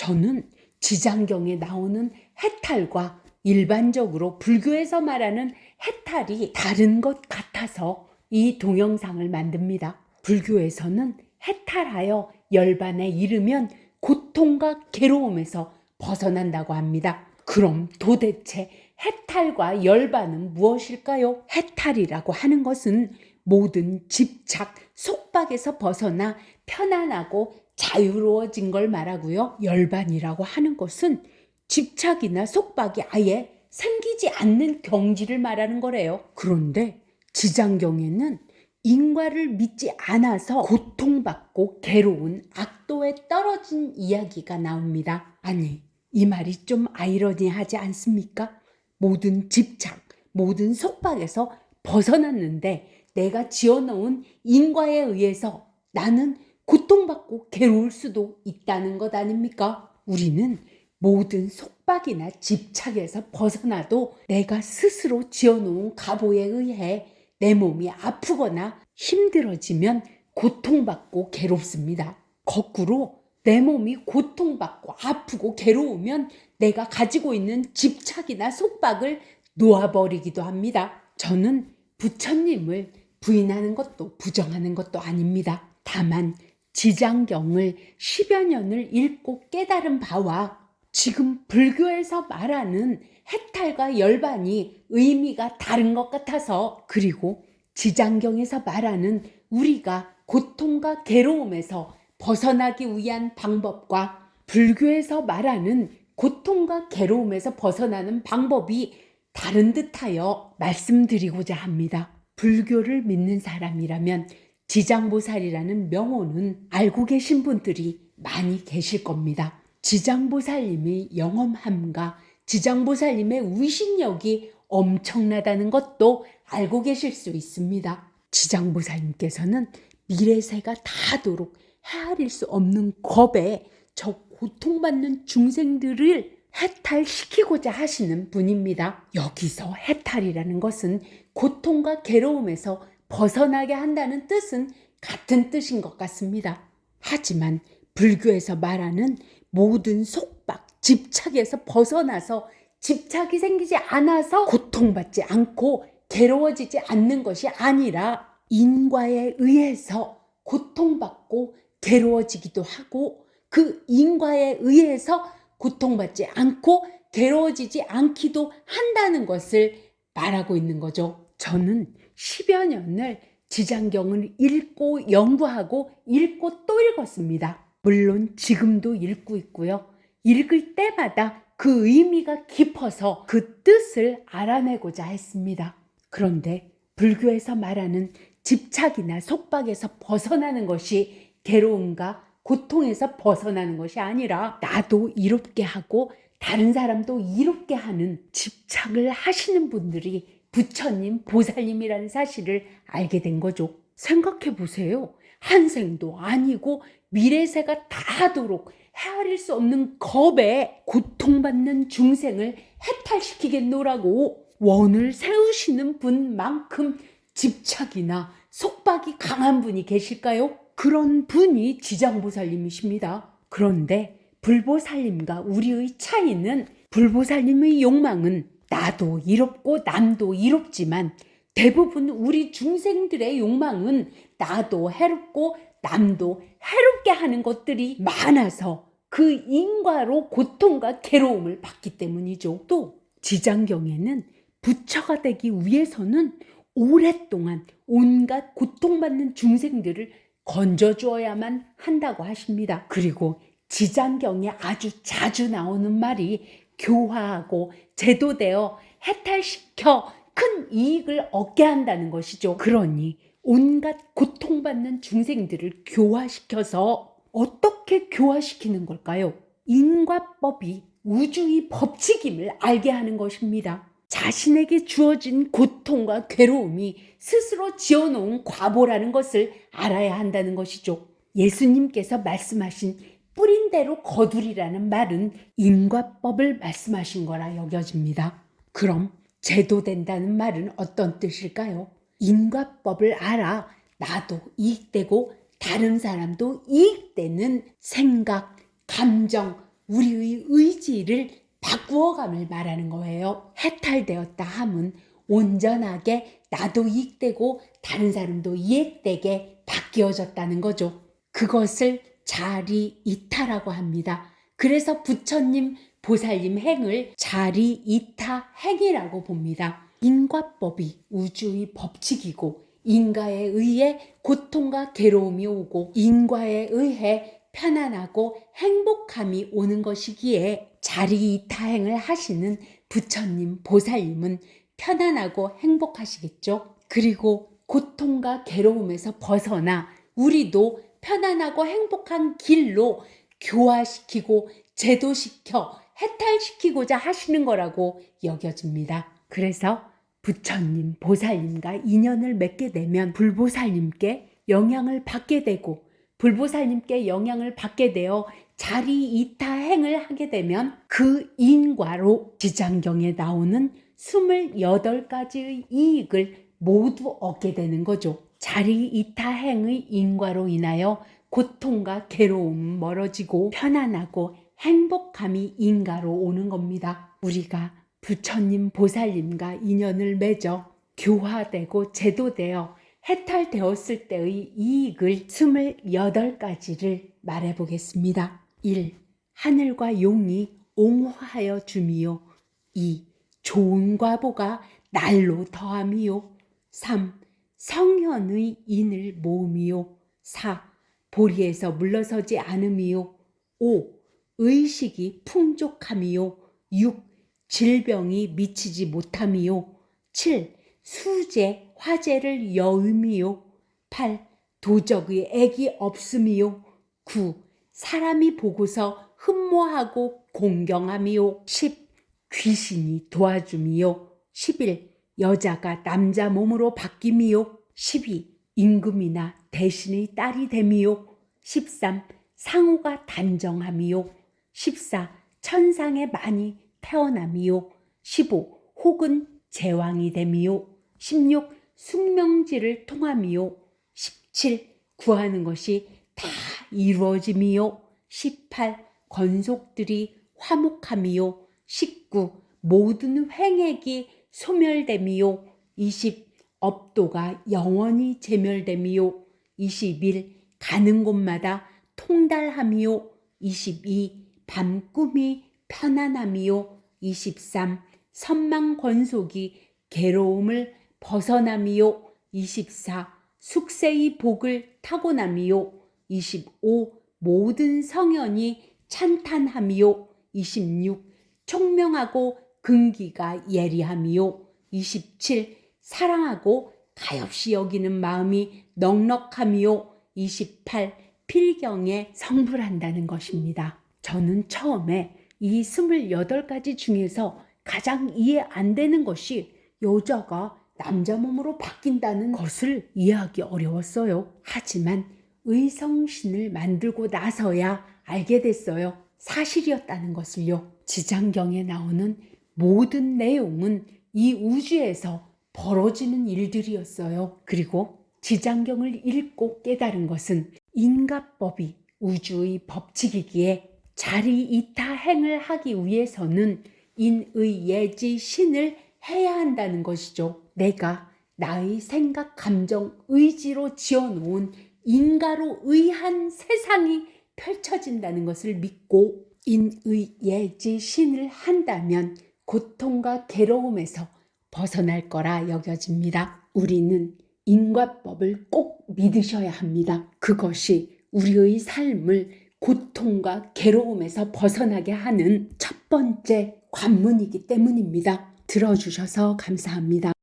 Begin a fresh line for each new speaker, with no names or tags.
저는 지장경에 나오는 해탈과 일반적으로 불교에서 말하는 해탈이 다른 것 같아서 이 동영상을 만듭니다. 불교에서는 해탈하여 열반에 이르면 고통과 괴로움에서 벗어난다고 합니다. 그럼 도대체 해탈과 열반은 무엇일까요? 해탈이라고 하는 것은 모든 집착, 속박에서 벗어나 편안하고 자유로워진 걸 말하고요. 열반이라고 하는 것은 집착이나 속박이 아예 생기지 않는 경지를 말하는 거래요. 그런데 지장경에는 인과를 믿지 않아서 고통받고 괴로운 악도에 떨어진 이야기가 나옵니다. 아니, 이 말이 좀 아이러니하지 않습니까? 모든 집착, 모든 속박에서 벗어났는데 내가 지어놓은 인과에 의해서 나는 고통받고 괴로울 수도 있다는 것 아닙니까? 우리는 모든 속박이나 집착에서 벗어나도 내가 스스로 지어놓은 갑오에 의해 내 몸이 아프거나 힘들어지면 고통받고 괴롭습니다. 거꾸로 내 몸이 고통받고 아프고 괴로우면 내가 가지고 있는 집착이나 속박을 놓아버리기도 합니다. 저는 부처님을 부인하는 것도 부정하는 것도 아닙니다. 다만 지장경을 10여 년을 읽고 깨달은 바와 지금 불교에서 말하는 해탈과 열반이 의미가 다른 것 같아서, 그리고 지장경에서 말하는 우리가 고통과 괴로움에서 벗어나기 위한 방법과 불교에서 말하는 고통과 괴로움에서 벗어나는 방법이 다른 듯하여 말씀드리고자 합니다. 불교를 믿는 사람이라면 지장보살이라는 명호는 알고 계신 분들이 많이 계실 겁니다. 지장보살님의 영험함과 지장보살님의 위신력이 엄청나다는 것도 알고 계실 수 있습니다. 지장보살님께서는 미래세가 다도록 헤아릴 수 없는 겁에 저 고통받는 중생들을 해탈시키고자 하시는 분입니다. 여기서 해탈이라는 것은 고통과 괴로움에서 벗어나게 한다는 뜻은 같은 뜻인 것 같습니다. 하지만 불교에서 말하는 모든 속박, 집착에서 벗어나서 집착이 생기지 않아서 고통받지 않고 괴로워지지 않는 것이 아니라 인과에 의해서 고통받고 괴로워지기도 하고 그 인과에 의해서 고통받지 않고 괴로워지지 않기도 한다는 것을 말하고 있는 거죠. 저는 10여 년을 지장경을 읽고 연구하고 읽고 또 읽었습니다. 물론 지금도 읽고 있고요. 읽을 때마다 그 의미가 깊어서 그 뜻을 알아내고자 했습니다. 그런데 불교에서 말하는 집착이나 속박에서 벗어나는 것이 괴로움과 고통에서 벗어나는 것이 아니라 나도 이롭게 하고 다른 사람도 이롭게 하는 집착을 하시는 분들이 부처님, 보살님이라는 사실을 알게 된 거죠. 생각해 보세요. 한 생도 아니고 미래세가 다하도록 헤아릴 수 없는 겁에 고통받는 중생을 해탈시키겠노라고 원을 세우시는 분만큼 집착이나 속박이 강한 분이 계실까요? 그런 분이 지장보살님이십니다. 그런데 불보살님과 우리의 차이는, 불보살님의 욕망은 나도 이롭고 남도 이롭지만 대부분 우리 중생들의 욕망은 나도 해롭고 남도 해롭게 하는 것들이 많아서 그 인과로 고통과 괴로움을 받기 때문이죠. 또 지장경에는 부처가 되기 위해서는 오랫동안 온갖 고통받는 중생들을 건져주어야만 한다고 하십니다. 그리고 지장경에 아주 자주 나오는 말이 교화하고 제도되어 해탈시켜 큰 이익을 얻게 한다는 것이죠. 그러니 온갖 고통받는 중생들을 교화시켜서 어떻게 교화시키는 걸까요? 인과법이 우주의 법칙임을 알게 하는 것입니다. 자신에게 주어진 고통과 괴로움이 스스로 지어놓은 과보라는 것을 알아야 한다는 것이죠. 예수님께서 말씀하신 뿌린 대로 거두리라는 말은 인과법을 말씀하신 거라 여겨집니다. 그럼 제도된다는 말은 어떤 뜻일까요? 인과법을 알아 나도 이익되고 다른 사람도 이익되는 생각, 감정, 우리의 의지를 바꾸어감을 말하는 거예요. 해탈되었다 함은 온전하게 나도 이익되고 다른 사람도 이익되게 바뀌어졌다는 거죠. 그것을 자리이타라고 합니다. 그래서 부처님, 보살님 행을 자리이타 행이라고 봅니다. 인과법이 우주의 법칙이고 인과에 의해 고통과 괴로움이 오고 인과에 의해 편안하고 행복함이 오는 것이기에 자리이타행을 하시는 부처님, 보살님은 편안하고 행복하시겠죠. 그리고 고통과 괴로움에서 벗어나 우리도 편안하고 행복한 길로 교화시키고 제도시켜 해탈시키고자 하시는 거라고 여겨집니다. 그래서 부처님, 보살님과 인연을 맺게 되면 불보살님께 영향을 받게 되고 불보살님께 영향을 받게 되어 자리이타행을 하게 되면 그 인과로 지장경에 나오는 28가지의 이익을 모두 얻게 되는 거죠. 자리이타행의 인과로 인하여 고통과 괴로움은 멀어지고 편안하고 행복함이 인가로 오는 겁니다. 우리가 부처님, 보살님과 인연을 맺어 교화되고 제도되어 해탈되었을 때의 이익을 28가지를 말해보겠습니다. 1. 하늘과 용이 옹호하여 주미요. 2. 좋은 과보가 날로 더함이요. 3. 성현의 인을 모음이요. 4. 보리에서 물러서지 않음이요. 5. 의식이 풍족함이요. 6. 질병이 미치지 못함이요. 7. 수재, 화재를 여음이요. 8. 도적의 액이 없음이요. 9. 사람이 보고서 흠모하고 공경함이요. 10. 귀신이 도와줌이요. 11. 여자가 남자 몸으로 바뀜이요. 12. 임금이나 대신의 딸이 됨이요. 13. 상우가 단정함이요. 14. 천상에 많이 태어남이요. 15. 혹은 제왕이 됨이요. 16. 숙명지를 통함이요. 17. 구하는 것이 다 이루어짐이요. 18. 권속들이 화목함이요. 19. 모든 횡액이 소멸됨이요. 20. 업도가 영원히 제멸됨이요. 21. 가는 곳마다 통달함이요. 22. 밤꿈이 편안함이요. 23. 선망권속이 괴로움을 벗어남이요. 24. 숙세의 복을 타고남이요. 25. 모든 성현이 찬탄함이요. 26. 총명하고 근기가 예리함이요. 27. 사랑하고 가엾이 여기는 마음이 넉넉함이요. 28. 필경에 성불한다는 것입니다. 저는 처음에 이 28가지 중에서 가장 이해 안 되는 것이 여자가 남자 몸으로 바뀐다는 것을 이해하기 어려웠어요. 하지만 의성신을 만들고 나서야 알게 됐어요. 사실이었다는 것을요. 지장경에 나오는 모든 내용은 이 우주에서 벌어지는 일들이었어요. 그리고 지장경을 읽고 깨달은 것은 인과법이 우주의 법칙이기에 자리이타행을 하기 위해서는 인의 예지 신을 해야 한다는 것이죠. 내가 나의 생각, 감정, 의지로 지어놓은 인가로 의한 세상이 펼쳐진다는 것을 믿고 인의 예지 신을 한다면 고통과 괴로움에서 벗어날 거라 여겨집니다. 우리는 인과법을 꼭 믿으셔야 합니다. 그것이 우리의 삶을 고통과 괴로움에서 벗어나게 하는 첫 번째 관문이기 때문입니다. 들어주셔서 감사합니다.